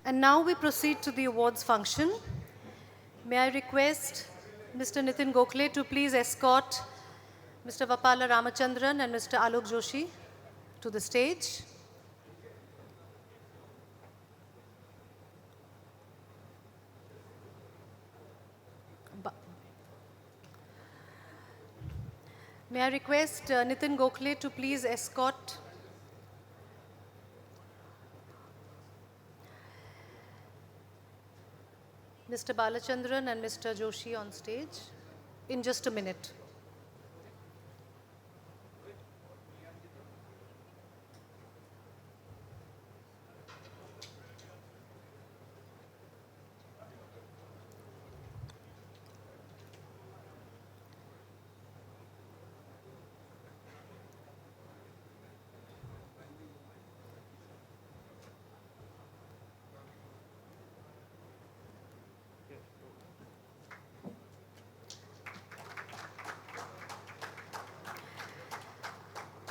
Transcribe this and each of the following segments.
And now we proceed to the awards function. May I request Mr. Nitin Gokhale to please escort Mr. Vappala Balachandran and Mr. Alok Joshi to the stage. May I request Nitin Gokhale to please escort Mr. Balachandran and Mr. Joshi on stage in just a minute.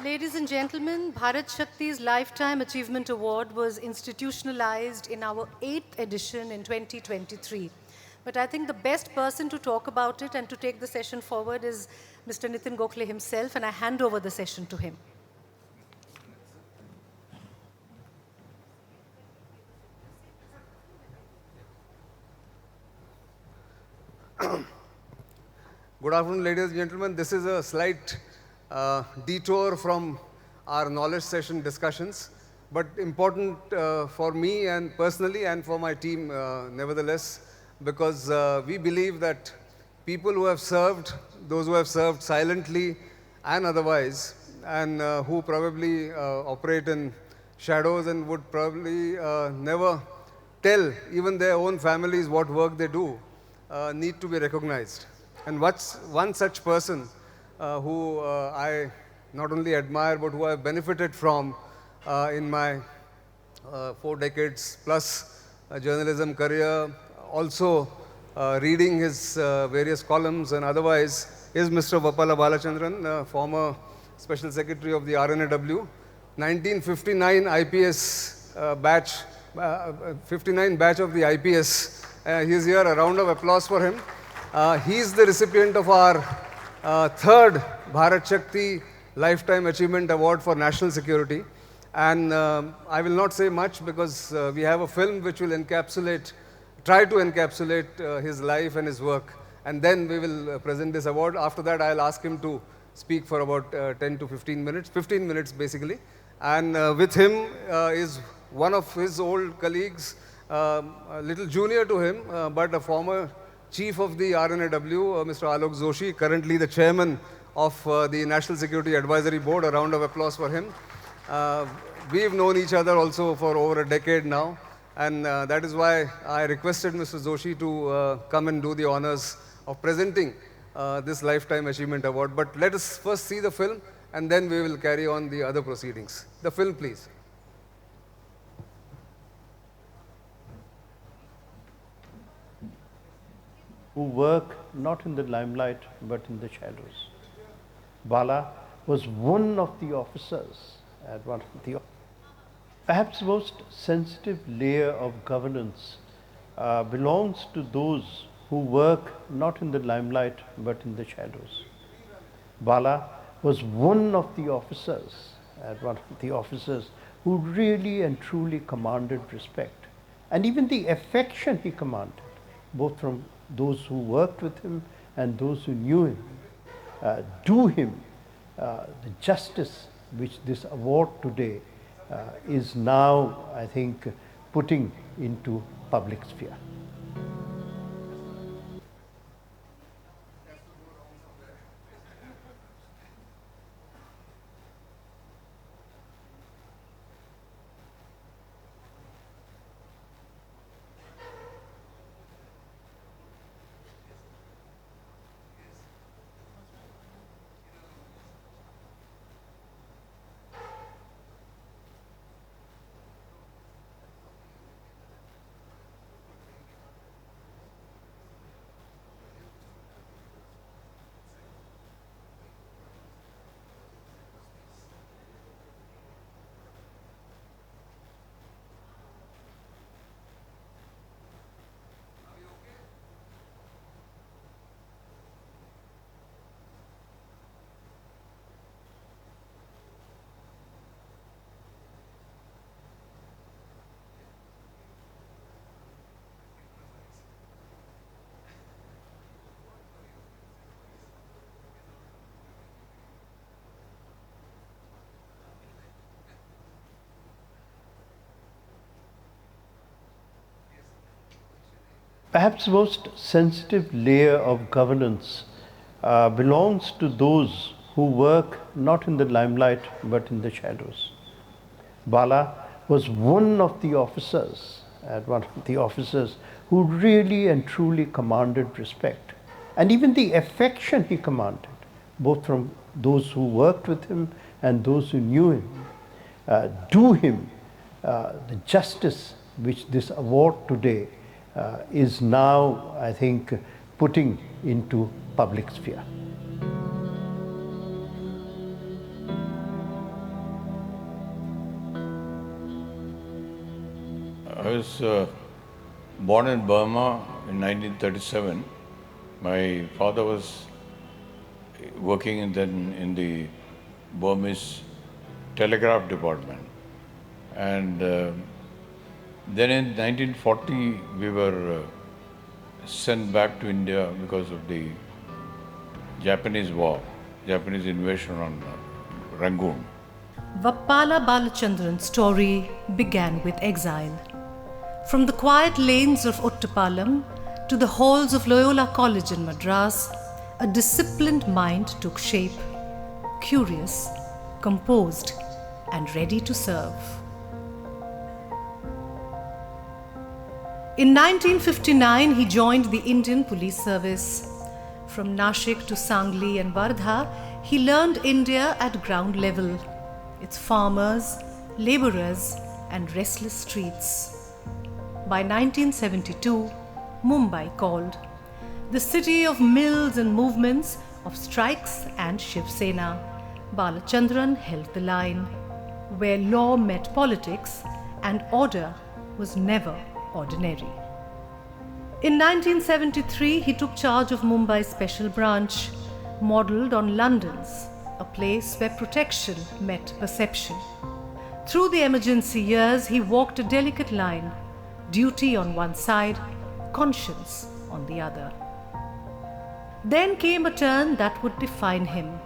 Ladies and gentlemen, BharatShakti's Lifetime Achievement Award was institutionalized in our 8th edition in 2023. But I think the best person to talk about it and to take the session forward is Mr. Nitin Gokhale himself, and I hand over the session to him. Good afternoon, ladies and gentlemen. This is a slight detour from our knowledge session discussions, but important for me and personally and for my team nevertheless, because we believe that people who have served, those who have served silently and otherwise, and who probably operate in shadows and would probably never tell even their own families what work they do, need to be recognized. And one such person who I not only admire, but who I have benefited from in my 4 decades plus journalism career, also reading his various columns and otherwise, is Mr. Vappala Balachandran, former Special Secretary of the RNAW, 1959 IPS batch, 59 batch of the IPS. He's here, a round of applause for him. He's the recipient of our 3rd Bharat Shakti Lifetime Achievement Award for National Security. And I will not say much because we have a film which will try to encapsulate his life and his work. And then we will present this award. After that, I'll ask him to speak for about 10 to 15 minutes, 15 minutes basically. And with him is one of his old colleagues, a little junior to him, but a former Chief of the RNAW, Mr. Alok Joshi, currently the Chairman of the National Security Advisory Board. A round of applause for him. We've known each other also for over a decade now, and that is why I requested Mr. Joshi to come and do the honors of presenting this Lifetime Achievement Award. But let us first see the film, and then we will carry on the other proceedings. The film, please. Who work not in the limelight but in the shadows. Bala was one of the officers at one of the perhaps most sensitive layer of governance belongs to those who work not in the limelight but in the shadows. Bala was one of the officers at one of the officers who really and truly commanded respect, and even the affection he commanded, both from those who worked with him and those who knew him, do him the justice which this award today is now, I think, putting into public sphere. Perhaps the most sensitive layer of governance belongs to those who work not in the limelight but in the shadows. Bala was one of the officers, who really and truly commanded respect, and even the affection he commanded, both from those who worked with him and those who knew him, do him the justice which this award today is now, I think, putting into public sphere. I was born in Burma in 1937. My father was working in the Burmese telegraph department. And then in 1940, we were sent back to India because of the Japanese war, Japanese invasion on Rangoon. Vappala Balachandran's story began with exile. From the quiet lanes of Ottapalam to the halls of Loyola College in Madras, a disciplined mind took shape, curious, composed, and ready to serve. In 1959, he joined the Indian Police Service. From Nashik to Sangli and Wardha, he learned India at ground level, its farmers, labourers, and restless streets. By 1972, Mumbai called, the city of mills and movements, of strikes and Shiv Sena. Balachandran held the line, where law met politics and order was never ordinary. In 1973, he took charge of Mumbai's special branch, modelled on London's, a place where protection met perception. Through the emergency years, he walked a delicate line, duty on one side, conscience on the other. Then came a turn that would define him.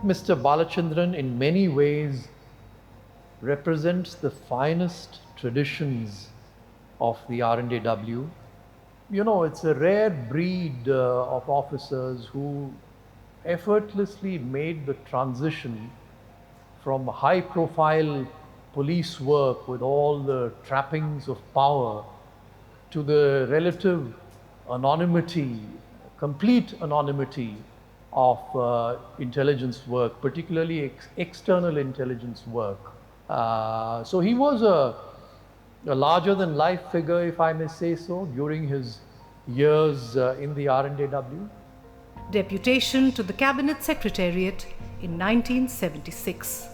Mr. Balachandran, in many ways, represents the finest traditions of the R&AW. You know, it's a rare breed of officers who effortlessly made the transition from high-profile police work with all the trappings of power to the relative anonymity, complete anonymity of intelligence work, particularly external intelligence work. So he was a larger-than-life figure, if I may say so, during his years in the R&AW. Deputation to the Cabinet Secretariat in 1976.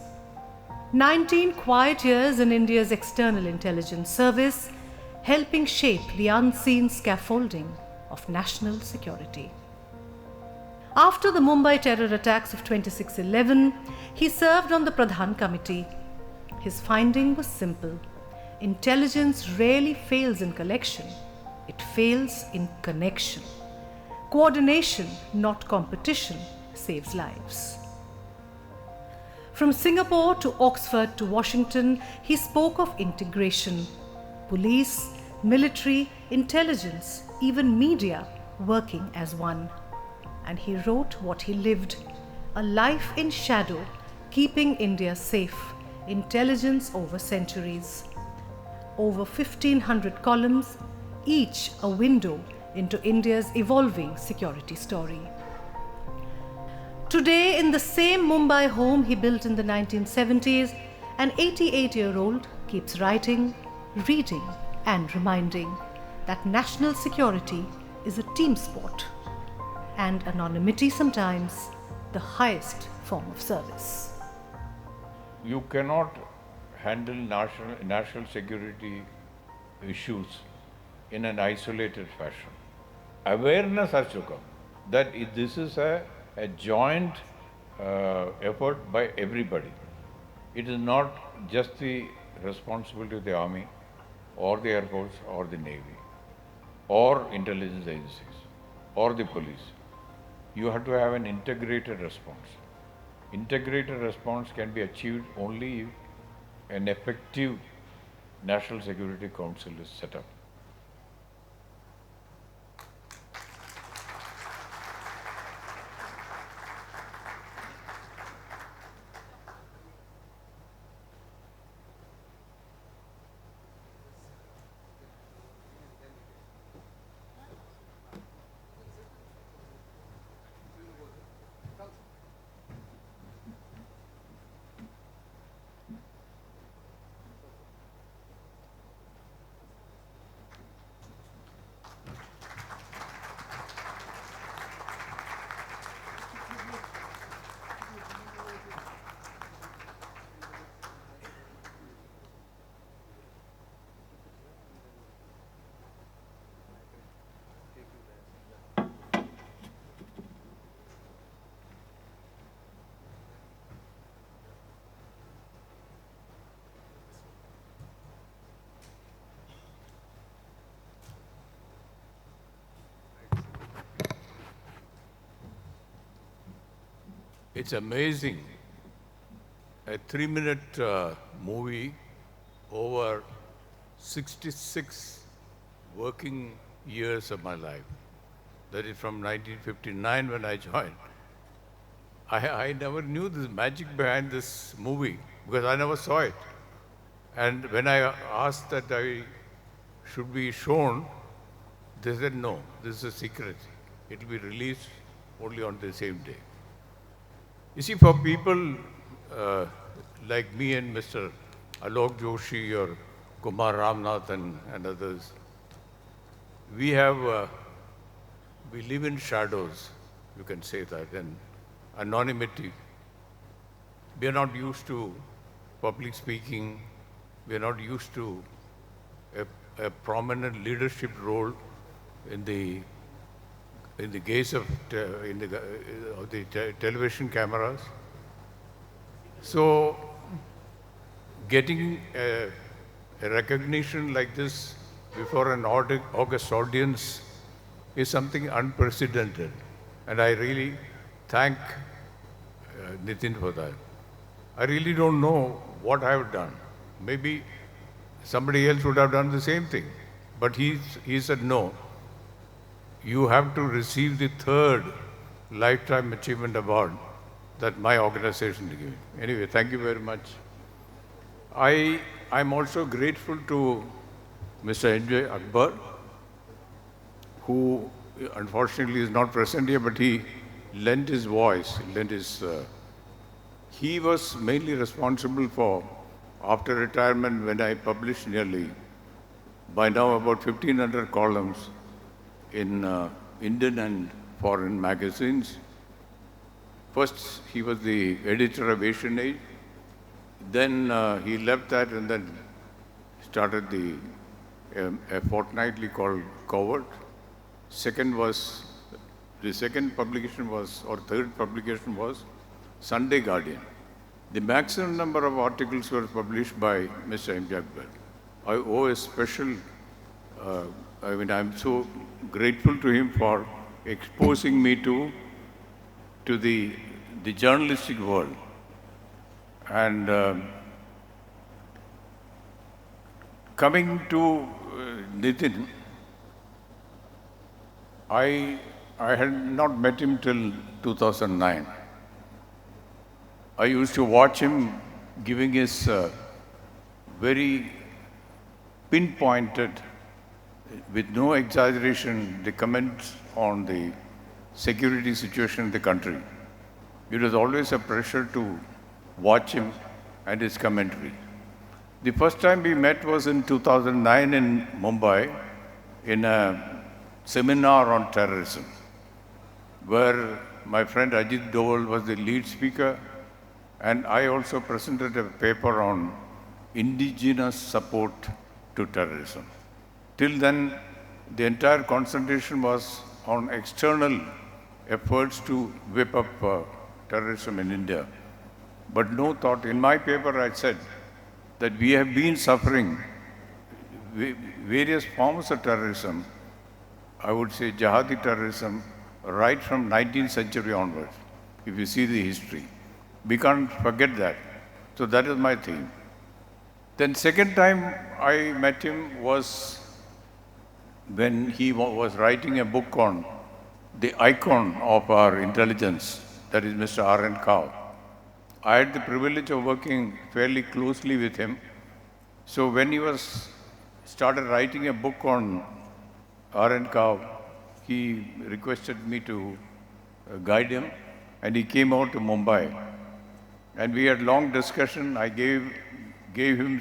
19 quiet years in India's external intelligence service, helping shape the unseen scaffolding of national security. After the Mumbai terror attacks of 26/11, he served on the Pradhan Committee. His finding was simple. Intelligence rarely fails in collection. It fails in connection. Coordination, not competition, saves lives. From Singapore to Oxford to Washington, he spoke of integration. Police, military, intelligence, even media working as one. And he wrote what he lived, a life in shadow, keeping India safe, intelligence over centuries. Over 1,500 columns, each a window into India's evolving security story. Today, in the same Mumbai home he built in the 1970s, an 88-year-old keeps writing, reading, and reminding that national security is a team sport, and anonymity sometimes the highest form of service. You cannot handle national security issues in an isolated fashion. Awareness has to come that this is a joint effort by everybody. It is not just the responsibility of the Army or the Air Force or the Navy or intelligence agencies or the police. You have to have an integrated response. Integrated response can be achieved only if an effective National Security Council is set up. It's amazing. A 3-minute movie over 66 working years of my life. That is from 1959 when I joined. I never knew this magic behind this movie because I never saw it. And when I asked that I should be shown, they said, no, this is a secret. It will be released only on the same day. You see, for people like me and Mr. Alok Joshi or Kumar Ramnath and others, we live in shadows, you can say that, and anonymity. We are not used to public speaking. We are not used to a prominent leadership role in the gaze of the television cameras. So, getting a recognition like this before an august audience is something unprecedented, and I really thank Nitin for that. I really don't know what I have done. Maybe somebody else would have done the same thing, but he said no. You have to receive the 3rd Lifetime Achievement Award that my organization is giving. Anyway, thank you very much. I'm also grateful to Mr. N.J. Akbar, who unfortunately is not present here, but he lent his voice, he was mainly responsible for, after retirement, when I published nearly, by now about 1,500 columns in Indian and foreign magazines. First, he was the editor of Asian Age. Then he left that and then started a fortnightly called Conferred. The second publication was, or third publication was, Sunday Guardian. The maximum number of articles were published by Mr. M. Akbar. I owe a special, I'm so grateful to him for exposing me to the journalistic world. And coming to Nitin, I had not met him till 2009. I used to watch him giving his very pinpointed, with no exaggeration, the comments on the security situation in the country. It was always a pleasure to watch him and his commentary. The first time we met was in 2009 in Mumbai in a seminar on terrorism, where my friend Ajit Doval was the lead speaker, and I also presented a paper on indigenous support to terrorism. Till then, the entire concentration was on external efforts to whip up terrorism in India. But no thought. In my paper, I said that we have been suffering various forms of terrorism, I would say jihadi terrorism, right from 19th century onwards, if you see the history. We can't forget that. So that is my theme. Then second time I met him was when he was writing a book on the icon of our intelligence, that is Mr. R.N. Kao. I had the privilege of working fairly closely with him. So when he started writing a book on R.N. Kao, he requested me to guide him, and he came out to Mumbai. And we had long discussion. I gave him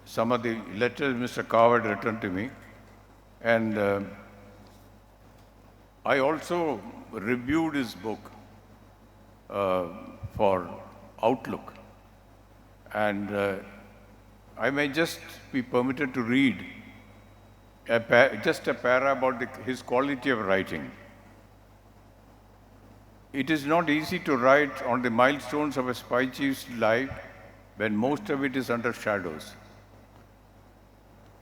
some of the letters Mr. Kao had written to me. And I also reviewed his book for Outlook. And I may just be permitted to read just a para about his quality of writing. It is not easy to write on the milestones of a spy chief's life when most of it is under shadows.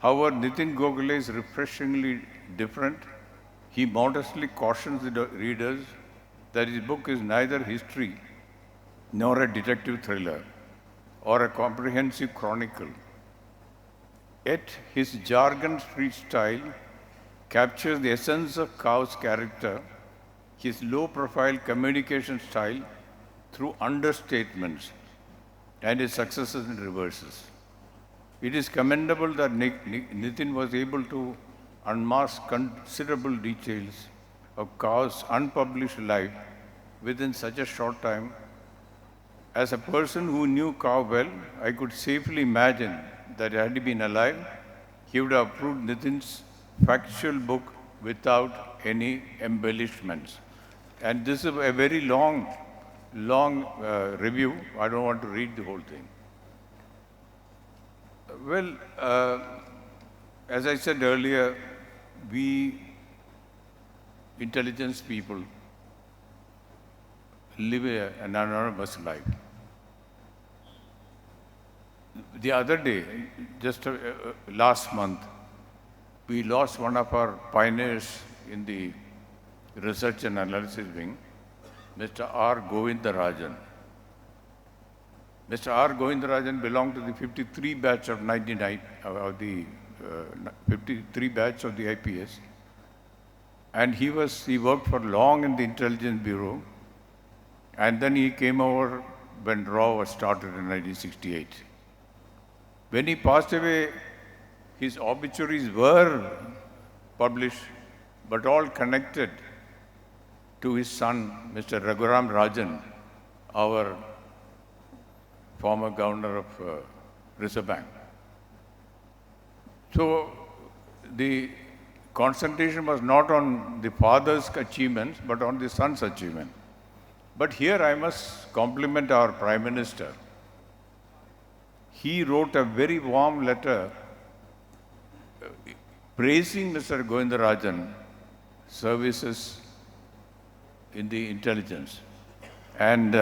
However, Nitin Gokhale is refreshingly different. He modestly cautions the readers that his book is neither history nor a detective thriller or a comprehensive chronicle. Yet his jargon street style captures the essence of Kao's character, his low-profile communication style through understatements, and his successes and reverses. It is commendable that Nitin was able to unmask considerable details of Kao's unpublished life within such a short time. As a person who knew Kao well, I could safely imagine that had he been alive, he would have approved Nitin's factual book without any embellishments. And this is a very long review. I don't want to read the whole thing. Well, as I said earlier, we intelligence people live an anonymous life. The other day, just last month, we lost one of our pioneers in the research and analysis wing, Mr. R. Govindarajan. Mr. R. Govindarajan belonged to the 53 batch of 99, of the 53 batch of the IPS. And he worked for long in the Intelligence Bureau. And then he came over when RAW was started in 1968. When he passed away, his obituaries were published, but all connected to his son, Mr. Raghuram Rajan, our former governor of Reserve Bank. So the concentration was not on the father's achievements, but on the son's achievement. But here I must compliment our Prime Minister. He wrote a very warm letter praising Mr. Govindarajan's services in the intelligence. And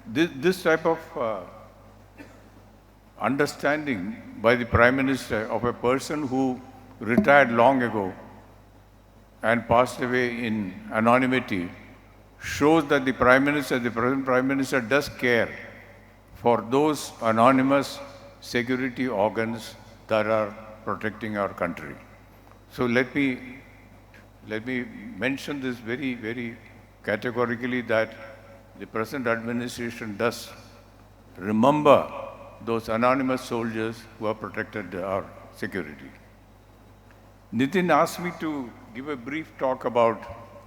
this type of understanding by the Prime Minister of a person who retired long ago and passed away in anonymity shows that the present Prime Minister does care for those anonymous security organs that are protecting our country. So let me mention this very, very categorically that the present administration does remember those anonymous soldiers who have protected our security. Nitin asked me to give a brief talk about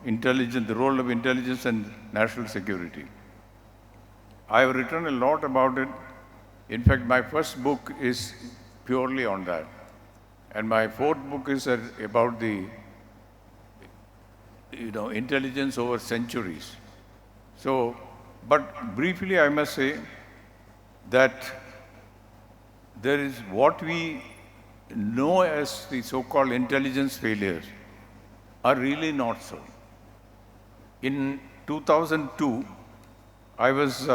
intelligence, the role of intelligence and national security. I have written a lot about it. In fact, my first book is purely on that. And my fourth book is about the intelligence over centuries. So, but briefly I must say that there is what we know as the so-called intelligence failures are really not so. In 2002, I was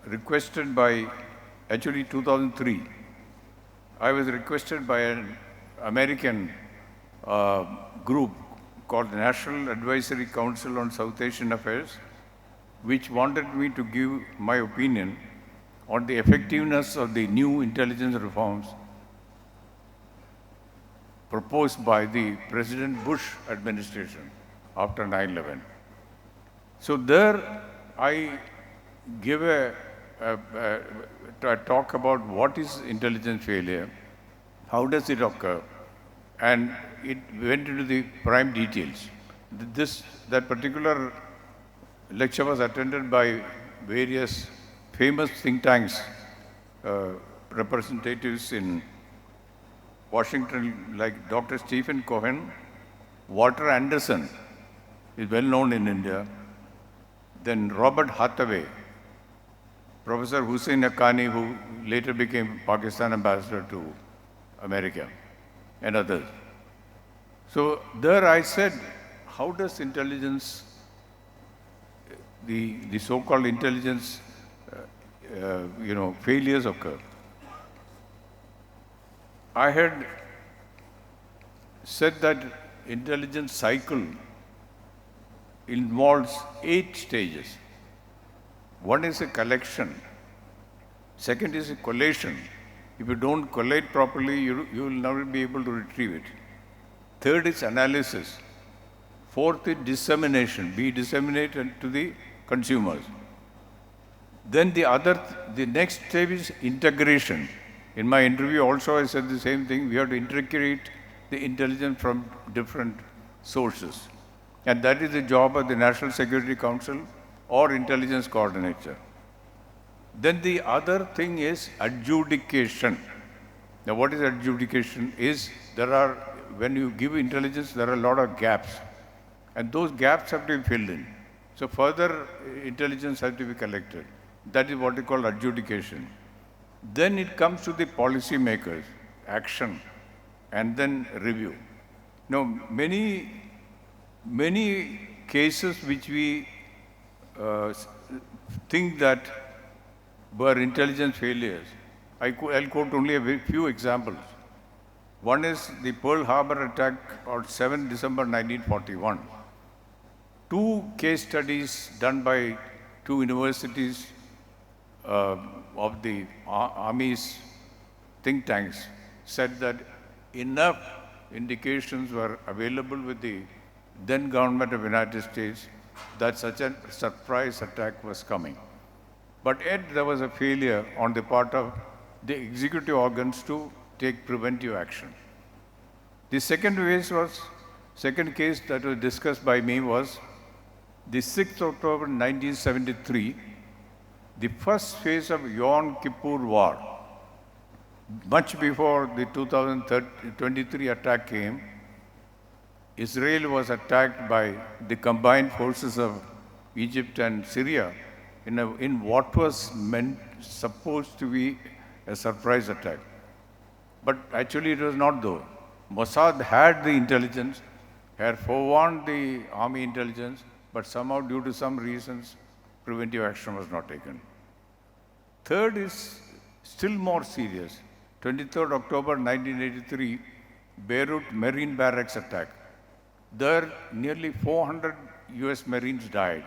requested by, actually 2003, I was requested by an American group called the National Advisory Council on South Asian Affairs, which wanted me to give my opinion on the effectiveness of the new intelligence reforms proposed by the President Bush administration after 9/11. So there I give a talk about what is intelligence failure, how does it occur, and it went into the prime details. That particular lecture was attended by various famous think tanks, representatives in Washington, like Dr. Stephen Cohen, Walter Anderson is well known in India, then Robert Hathaway, Professor Hussein Haqqani, who later became Pakistan ambassador to America, and others. So there I said, how does intelligence, the so-called intelligence, failures occur? I had said that intelligence cycle involves 8 stages. One is a collection. Second is a collation. If you don't collate properly, you will never be able to retrieve it. Third is analysis. Fourth is dissemination. Be disseminated to the consumers. Then the next step is integration. In my interview also I said the same thing. We have to integrate the intelligence from different sources. And that is the job of the National Security Council or intelligence coordinator. Then the other thing is adjudication. Now what is adjudication? When you give intelligence, there are a lot of gaps. And those gaps have to be filled in. So further intelligence has to be collected. That is what we call adjudication. Then it comes to the policy makers, action, and then review. Now, many cases which we think that were intelligence failures, I'll quote only a few examples. One is the Pearl Harbor attack on 7 December 1941. 2 case studies done by 2 universities of the Army's think tanks said that enough indications were available with the then government of the United States that such a surprise attack was coming. But yet there was a failure on the part of the executive organs to take preventive action. The second case that was discussed by me was the 6th October 1973, the first phase of Yom Kippur War. Much before the 2023 attack came, Israel was attacked by the combined forces of Egypt and Syria in what was supposed to be a surprise attack. But actually it was not though. Mossad had the intelligence, had forewarned the army intelligence, but somehow due to some reasons, preventive action was not taken. Third is still more serious. 23rd October 1983, Beirut Marine Barracks attack. There, nearly 400 US Marines died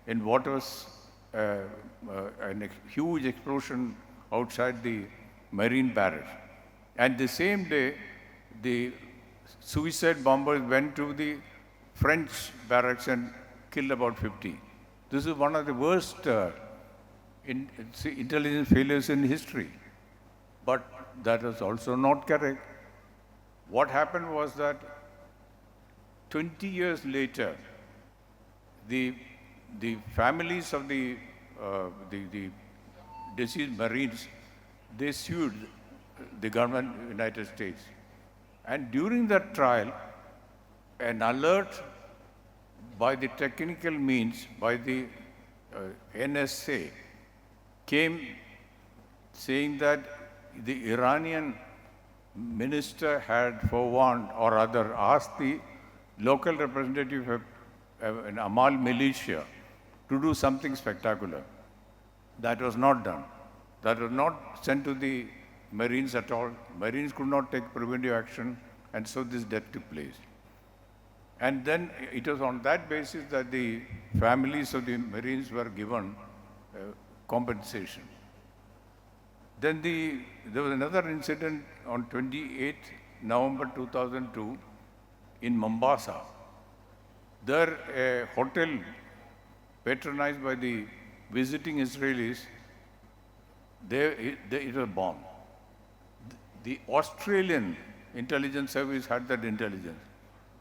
in what was a huge explosion outside the Marine Barracks. And the same day, the suicide bombers went to the French barracks and killed about 50. This is one of the worst intelligence failures in history. But that is also not correct. What happened was that 20 years later, the families of the deceased Marines, they sued the government of the United States. And during that trial, an alert by the technical means, by the NSA, came saying that the Iranian minister had forewarned or other asked the local representative of an Amal militia to do something spectacular. That was not done. That was not sent to the Marines at all. Marines could not take preventive action, and so this death took place. And then it was on that basis that the families of the Marines were given compensation. Then there was another incident on 28 November 2002 in Mombasa. There, a hotel patronized by the visiting Israelis, it was bombed. The Australian intelligence service had that intelligence,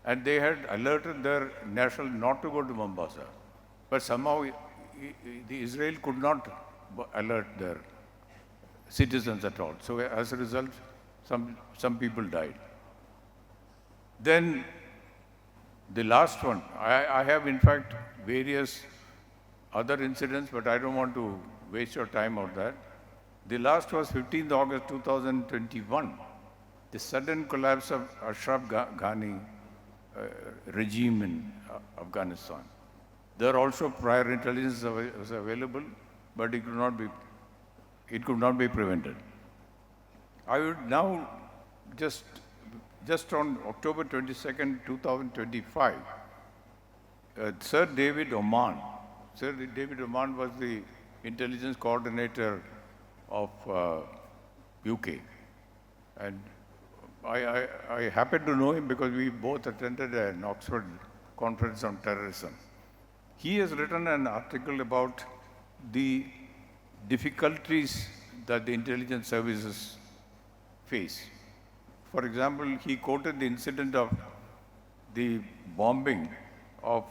and they had alerted their national not to go to Mombasa. But somehow the Israel could not alert their citizens at all. So as a result, some people died. Then the last one, I have in fact various other incidents, but I don't want to waste your time on that. The last was 15th August 2021, the sudden collapse of Ashraf Ghani regime in Afghanistan. There also prior intelligence was available, but it could not be prevented. I would now just just on October 22nd, 2025, Sir David Oman was the intelligence coordinator of UK. And I happen to know him because we both attended an Oxford conference on terrorism. He has written an article about the difficulties that the intelligence services face. For example, he quoted the incident of the bombing of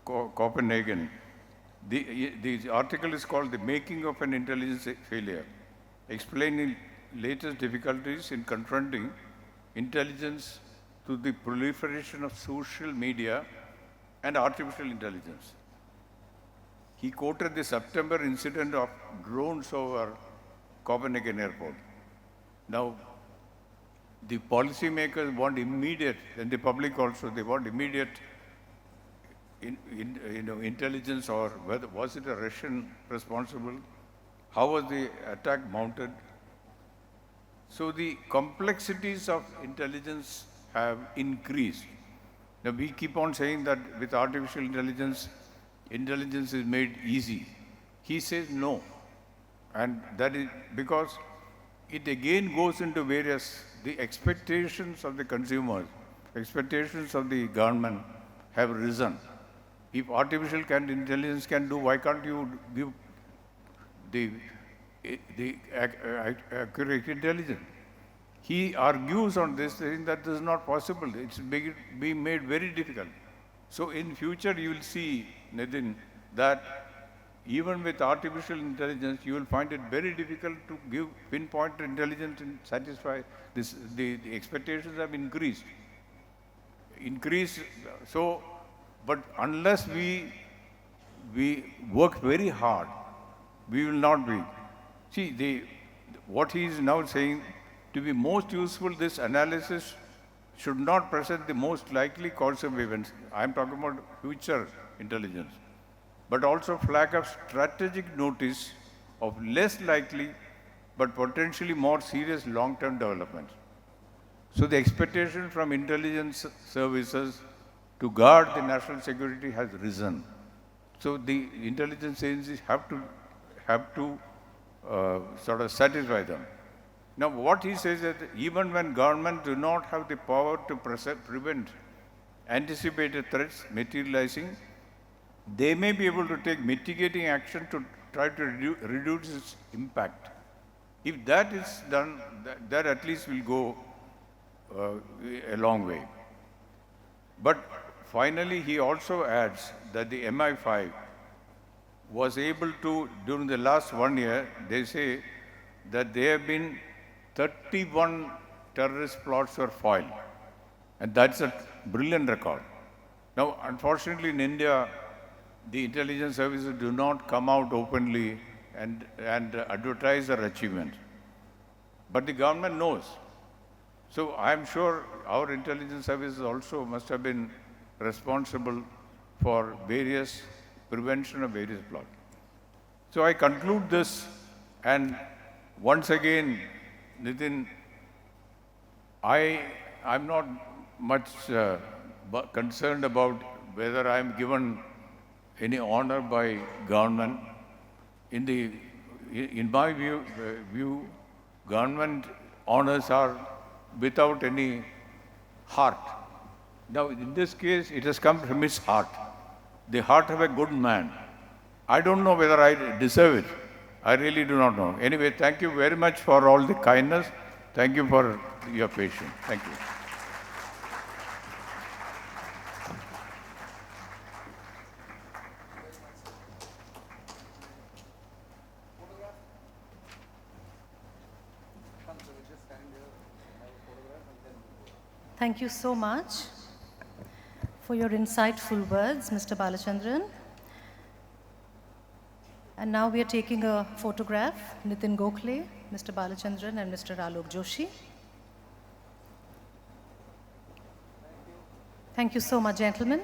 Copenhagen. The article is called "The Making of an Intelligence Failure," explaining latest difficulties in confronting intelligence to the proliferation of social media and artificial intelligence. He quoted the September incident of drones over Copenhagen airport. Now, the policymakers want immediate, and the public also, they want immediate intelligence, or whether was it a Russian responsible? How was the attack mounted? So the complexities of intelligence have increased. Now we keep on saying that with artificial intelligence, intelligence is made easy. He says no. And that is because it again goes into the expectations of the consumers, expectations of the government have risen. If artificial intelligence can do, why can't you give the accurate intelligence? He argues on this, saying that this is not possible. It's being made very difficult. So in future, you will see, Nitin, that even with artificial intelligence, you will find it very difficult to give pinpoint intelligence and satisfy this. The expectations have increased. So, but unless we work very hard, we will not be. See, what he is now saying, to be most useful, this analysis should not present the most likely course of events. I am talking about future intelligence, but also flag up strategic notice of less likely but potentially more serious long-term developments. So the expectation from intelligence services to guard the national security has risen. So the intelligence agencies have to sort of satisfy them. Now what he says is that even when governments do not have the power to prevent anticipated threats materializing, they may be able to take mitigating action to try to reduce its impact. If that is done, that at least will go a long way. But finally, he also adds that the MI5 was able to, during the last 1 year, they say that there have been 31 terrorist plots were foiled. And that's a brilliant record. Now, unfortunately, in India, the intelligence services do not come out openly and advertise their achievements. But the government knows. So I'm sure our intelligence services also must have been responsible for prevention of various plots. So I conclude this, and once again, Nitin, I'm not much concerned about whether I'm given any honor by government. In my view, government honors are without any heart. Now, in this case, it has come from his heart, the heart of a good man. I don't know whether I deserve it. I really do not know. Anyway, thank you very much for all the kindness. Thank you for your patience. Thank you. Thank you so much for your insightful words, Mr. Balachandran. And now we are taking a photograph, Nitin Gokhale, Mr. Balachandran, and Mr. Alok Joshi. Thank you so much, gentlemen.